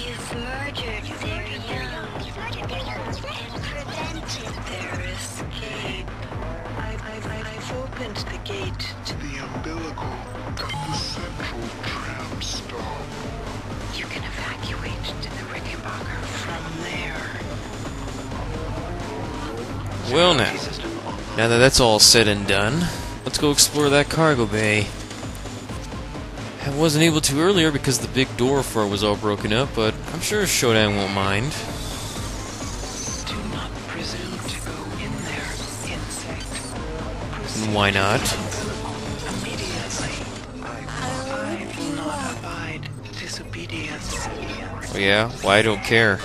You've murdered their young and prevented their escape. I've opened the gate to The umbilical of the central tram stop. You can evacuate to the Rickenbacker from there. Well now that that's all said and done, let's go explore that cargo bay. I wasn't able to earlier because the big door for it was all broken up, but I'm sure Shodan won't mind. Do not presume to go in there, insect. And why not? Immediately. I will not abide disobedience. Oh yeah? Well, I don't care.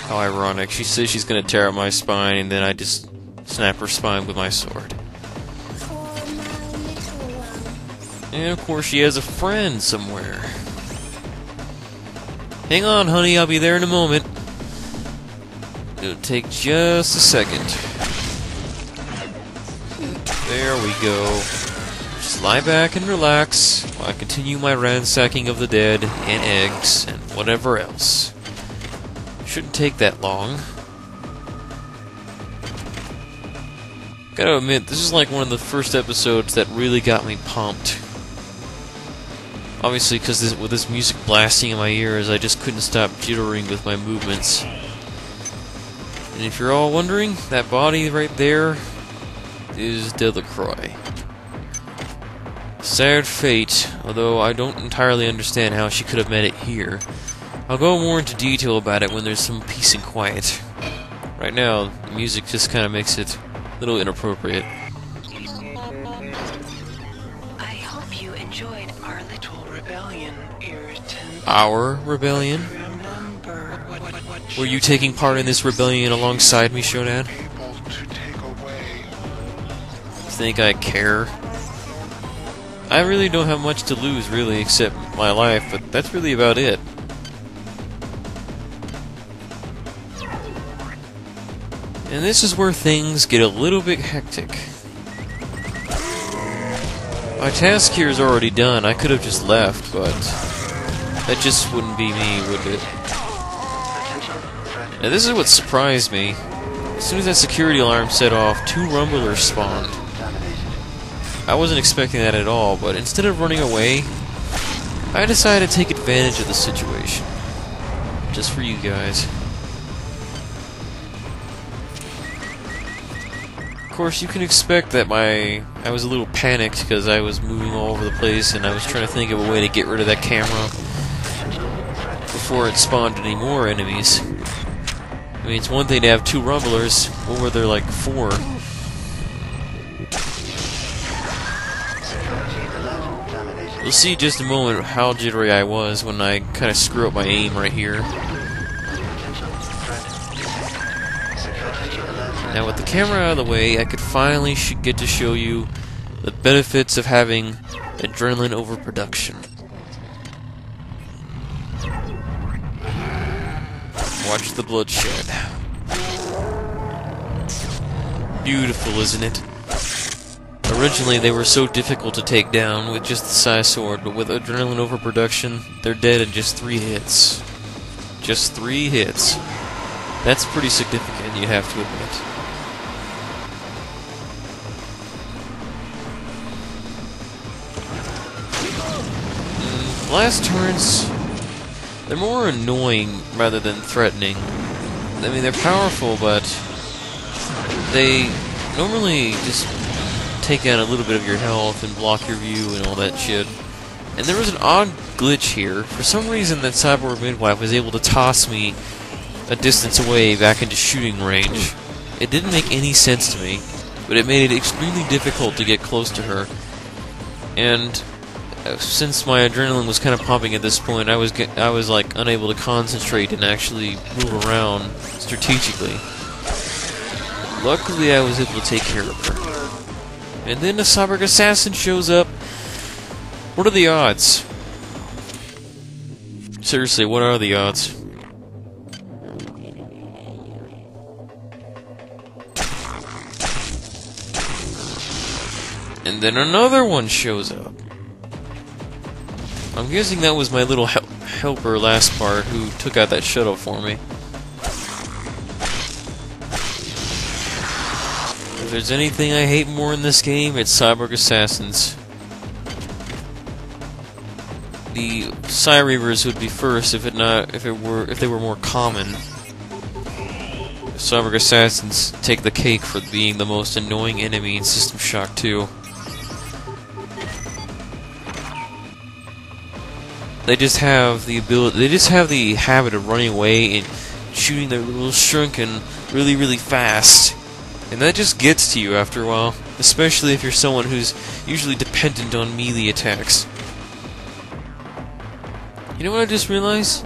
How ironic. She says she's gonna tear out my spine, and then I just snap her spine with my sword. And of course she has a friend somewhere. Hang on, honey, I'll be there in a moment. It'll take just a second. There we go. Just lie back and relax while I continue my ransacking of the dead and eggs and whatever else. Shouldn't take that long. Gotta admit, this is like one of the first episodes that really got me pumped. Obviously, because with this music blasting in my ears, I just couldn't stop jittering with my movements. And if you're all wondering, that body right there is Delacroix. Sad fate, although I don't entirely understand how she could have met it here. I'll go more into detail about it when there's some peace and quiet. Right now, the music just kind of makes it a little inappropriate. I hope you enjoyed our little rebellion, irritant. Our rebellion? Remember what Were you taking part in this rebellion alongside me, Shodan? Able to take away. Think I care? I really don't have much to lose, really, except my life, but that's really about it. And this is where things get a little bit hectic. My task here is already done. I could have just left, but that just wouldn't be me, would it? Now this is what surprised me. As soon as that security alarm set off, 2 rumblers spawned. I wasn't expecting that at all, but instead of running away, I decided to take advantage of the situation. Just for you guys. Of course, you can expect that I was a little panicked because I was moving all over the place and I was trying to think of a way to get rid of that camera before it spawned any more enemies. I mean, it's one thing to have 2 rumblers. What were there, like 4? You'll see in just a moment how jittery I was when I kind of screw up my aim right here. Now with the camera out of the way, I could finally get to show you the benefits of having adrenaline overproduction. Watch the bloodshed. Beautiful, isn't it? Originally, they were so difficult to take down with just the Psi sword, but with adrenaline overproduction, they're dead in just 3 hits. Just 3 hits. That's pretty significant, you have to admit. Blast turrets, they're more annoying rather than threatening. I mean, they're powerful, but they normally just take down a little bit of your health and block your view and all that shit. And there was an odd glitch here. For some reason, that cyborg midwife was able to toss me a distance away back into shooting range. It didn't make any sense to me, but it made it extremely difficult to get close to her. And since my adrenaline was kind of pumping at this point, I was like unable to concentrate and actually move around strategically. Luckily, I was able to take care of her. And then a cyborg assassin shows up. What are the odds? Seriously, what are the odds? And then another one shows up. I'm guessing that was my little helper last part who took out that shuttle for me. If there's anything I hate more in this game, it's cyborg assassins. The Psi Reavers would be first if they were more common. Cyborg assassins take the cake for being the most annoying enemy in System Shock 2. They just have the ability. They just have the habit of running away and shooting their little shuriken really, really fast, and that just gets to you after a while. Especially if you're someone who's usually dependent on melee attacks. You know what I just realized?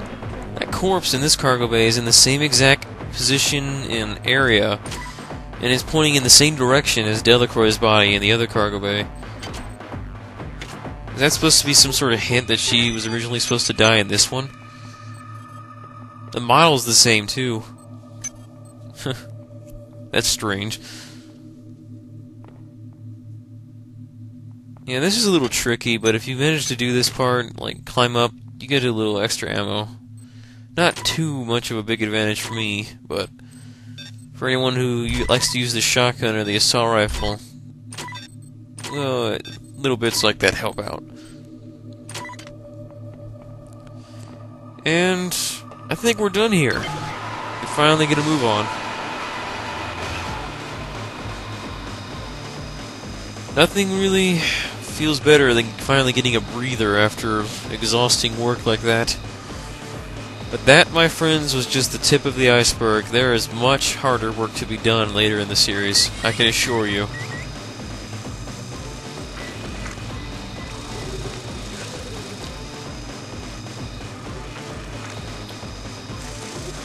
That corpse in this cargo bay is in the same exact position and area, and is pointing in the same direction as Delacroix's body in the other cargo bay. Is that supposed to be some sort of hint that she was originally supposed to die in this one? The model's the same, too. That's strange. Yeah, this is a little tricky, but if you manage to do this part, like climb up, you get a little extra ammo. Not too much of a big advantage for me, but for anyone who likes to use the shotgun or the assault rifle, well, little bits like that help out. And I think we're done here. We finally get a move on. Nothing really feels better than finally getting a breather after exhausting work like that. But that, my friends, was just the tip of the iceberg. There is much harder work to be done later in the series, I can assure you.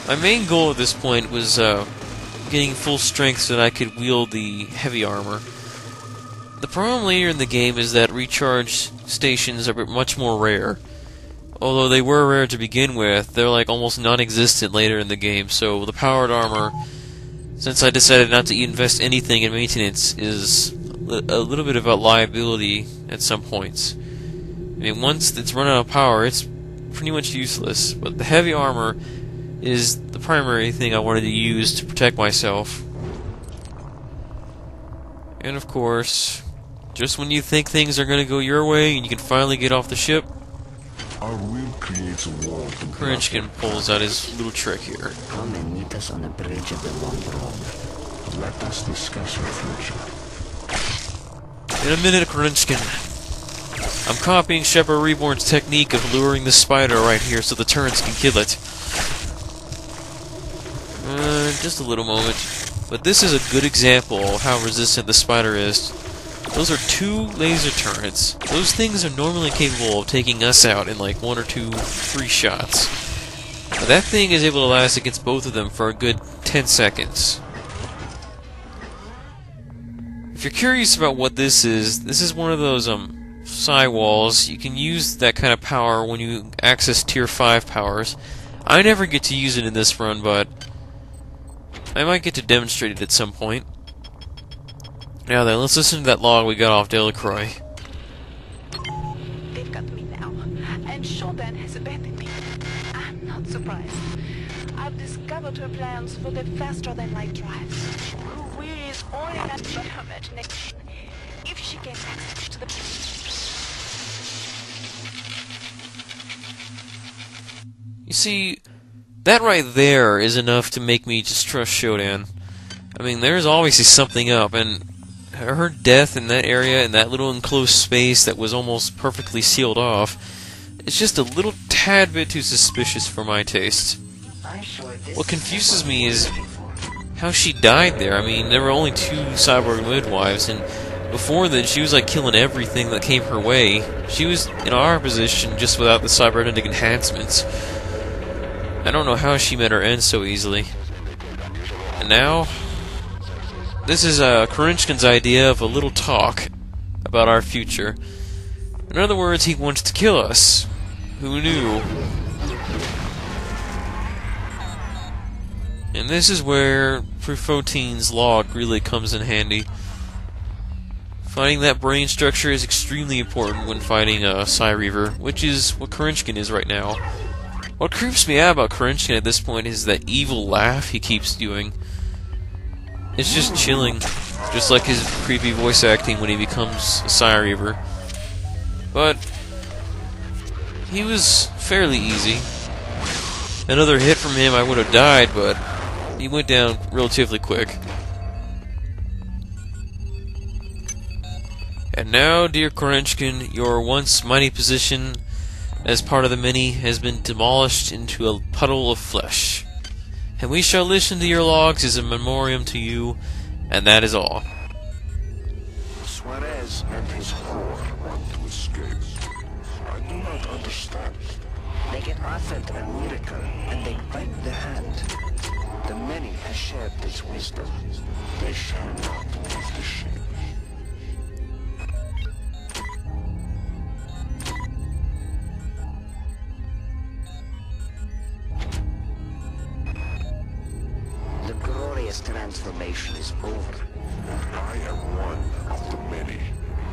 My main goal at this point was getting full strength so that I could wield the heavy armor. The problem later in the game is that recharge stations are much more rare. Although they were rare to begin with, they're like almost non-existent later in the game, so the powered armor, since I decided not to invest anything in maintenance, is a little bit of a liability at some points. I mean, once it's run out of power, it's pretty much useless, but the heavy armor is the primary thing I wanted to use to protect myself. And of course, just when you think things are going to go your way and you can finally get off the ship, Our will creates a wall to Krenchkin pulls out his little trick here. Come and meet us on the bridge of the Long Road. let us discuss your future. In a minute, Krenchkin. I'm copying Shepard Reborn's technique of luring the spider right here so the turrets can kill it. Just a little moment. But this is a good example of how resistant the spider is. Those are 2 laser turrets. Those things are normally capable of taking us out in like 1 or 2, 3 shots. But that thing is able to last against both of them for a good 10 seconds. If you're curious about what this is one of those Psi walls. You can use that kind of power when you access Tier 5 powers. I never get to use it in this run, but I might get to demonstrate it at some point. Now then, let's listen to that log we got off Delacroix. They've got me now, and Shodan has abandoned me. I'm not surprised. I've discovered her plans for the faster-than-light drives. Her will is only nothing but her imagination. If she gains access to the... You see, that right there is enough to make me just trust Shodan. I mean, there's obviously something up, and her death in that area, in that little enclosed space that was almost perfectly sealed off, it's just a little tad bit too suspicious for my taste. What confuses me is how she died there. I mean, there were only 2 cyborg midwives, and before then she was like killing everything that came her way. She was in our position just without the cybernetic enhancements. I don't know how she met her end so easily. And now, this is Krenchkin's idea of a little talk about our future. In other words, he wants to kill us. Who knew? And this is where Prefotine's log really comes in handy. Finding that brain structure is extremely important when fighting a Psi Reaver, which is what Korinskin is right now. What creeps me out about Korinskin at this point is that evil laugh he keeps doing. It's just chilling, just like his creepy voice acting when he becomes a Psi Reaver. But he was fairly easy. Another hit from him I would have died, but he went down relatively quick. And now, dear Korinskin, your once mighty position as part of the many has been demolished into a puddle of flesh. And we shall listen to your logs as a memoriam to you, and that is all. Suarez and his horde want to escape. I do not understand. They get offered a miracle, and they bite the hand. The many have shared this wisdom. They shall not leave the ship. The glorious transformation is over. I am one of the many.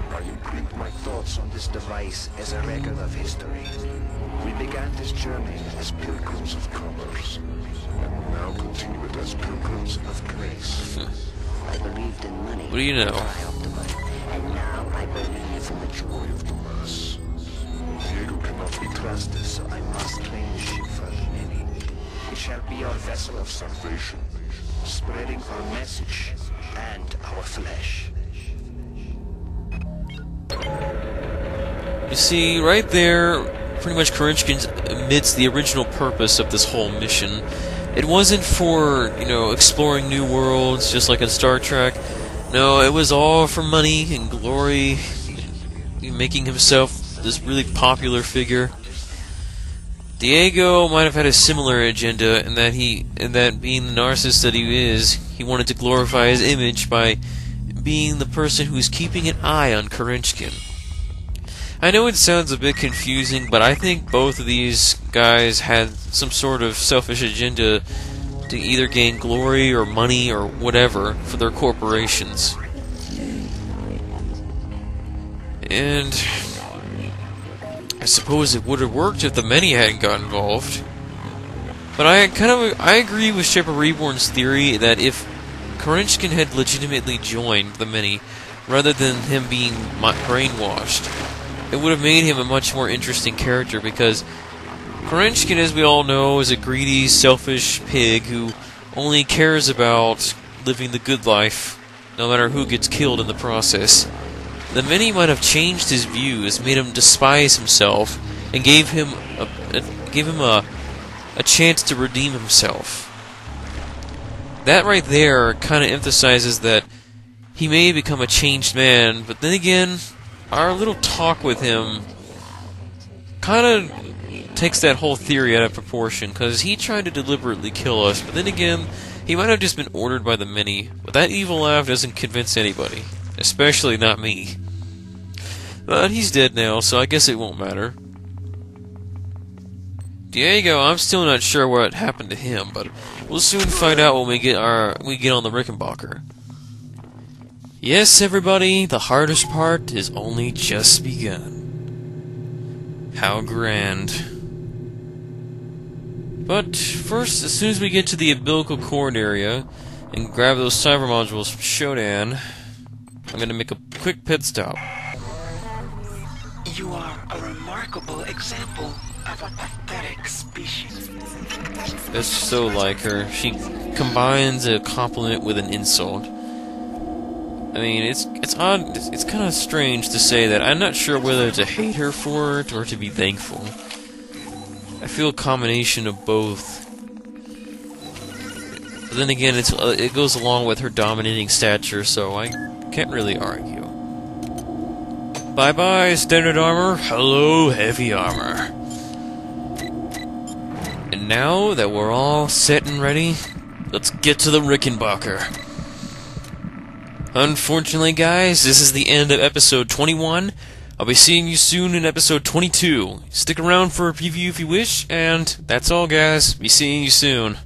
I imprint my thoughts on this device as a record of history. We began this journey as pilgrims of commerce, And we now continue it as pilgrims of grace. I believed in money. What do you know? And now I believe in the joy of the mass. Diego cannot be trusted. Trusted, so I must claim the ship for the many. It shall be our vessel of Salvation. spreading our message and our flesh. You see, right there, pretty much Korinskin admits the original purpose of this whole mission. It wasn't for, exploring new worlds, just like in Star Trek. No, it was all for money and glory, making himself this really popular figure. Diego might have had a similar agenda in that being the narcissist that he is, he wanted to glorify his image by being the person who's keeping an eye on Korinskin. I know it sounds a bit confusing, but I think both of these guys had some sort of selfish agenda to either gain glory or money or whatever for their corporations. And I suppose it would have worked if the many hadn't got involved. But I agree with Shepard Reborn's theory that if Korinskin had legitimately joined the many, rather than him being brainwashed, it would have made him a much more interesting character, because Korinskin, as we all know, is a greedy, selfish pig who only cares about living the good life, no matter who gets killed in the process. The many might have changed his views, made him despise himself, and gave him a chance to redeem himself. That right there kind of emphasizes that he may become a changed man, but then again, our little talk with him kind of takes that whole theory out of proportion, because he tried to deliberately kill us, but then again, he might have just been ordered by the many. But that evil laugh doesn't convince anybody, especially not me. But he's dead now, so I guess it won't matter. Diego, I'm still not sure what happened to him, but we'll soon find out when we get on the Rickenbacker. Yes, everybody, the hardest part is only just begun. How grand. But first, as soon as we get to the umbilical cord area and grab those cyber modules from Shodan, I'm going to make a quick pit stop. You are a remarkable example of a pathetic species. That's so like her. She combines a compliment with an insult. I mean, it's odd. It's kind of strange to say that. I'm not sure whether to hate her for it or to be thankful. I feel a combination of both. But then again, it goes along with her dominating stature, so I can't really argue. Bye-bye, standard armor. Hello, heavy armor. And now that we're all set and ready, let's get to the Rickenbacker. Unfortunately, guys, this is the end of episode 21. I'll be seeing you soon in episode 22. Stick around for a preview if you wish, and that's all, guys. Be seeing you soon.